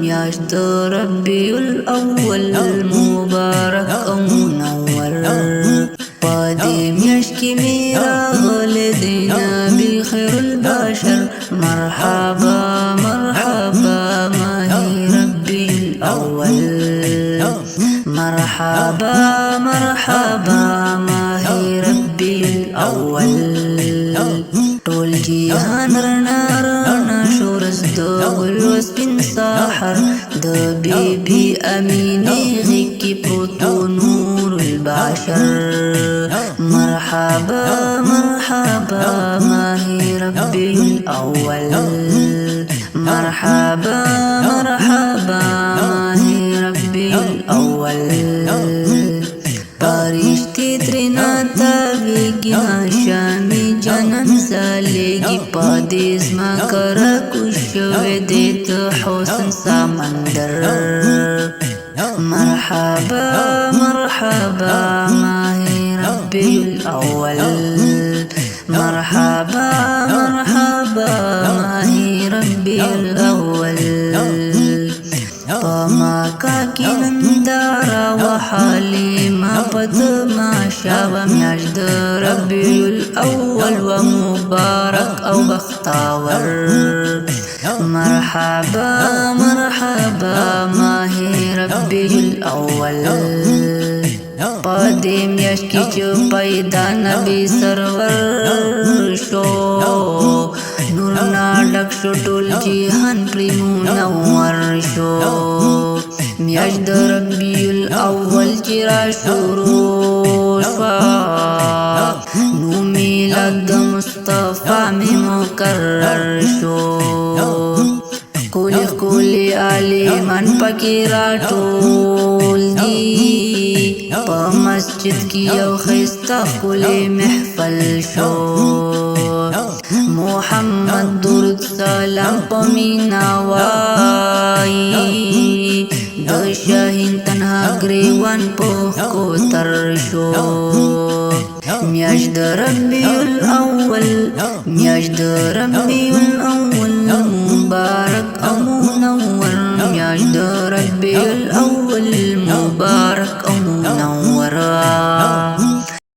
میاشت ربیع الاول مبارک او منور پدې میاشت کې می راغلی دی نبی خیر البشر مرحبا مرحبا ماهی ربیع الاول مرحبا مرحبا ماهی ربیع الاول ټول جهان رڼا رڼا شورس د ګل وسپین سحر د بیبي امینې غېږ کې پروت نور البشر مرحبا مرحبا ماهی ربیع الاول مرحبا مرحبا ماهی ربیع الاول پرشتي ترنا تاویگی هاشمی جنم سالیگی پادیز ما کرا کشوی دیت حسن سامندر مرحبا مرحبا ماهی ربیع الاول مرحبا مرحبا ماهی ربیع الاول پمکا کی نندارا وحلیما پدما شابا میاشت ربیع الاول ومبارک او بختاور مرحبا مرحبا ماهی ربیع الاول پدې میاشت کې چې پیدا نبی سرور شو نور نا ډک شو ټول جهان پرې منور شو میاشت د ربیع الاول چې را شروع شوه نو میلاد د مصطفی مې مقرر شو ښکلي ښکلي عالمان پکې راټول دي په مسجد کې یو ښایسته ښکلی محفل شو محمد درود سلام په مینا وایي د شاهین تنها ګریوان په ښکوتر شو میاشت د ربیع الاول میاشت د ربیع الاول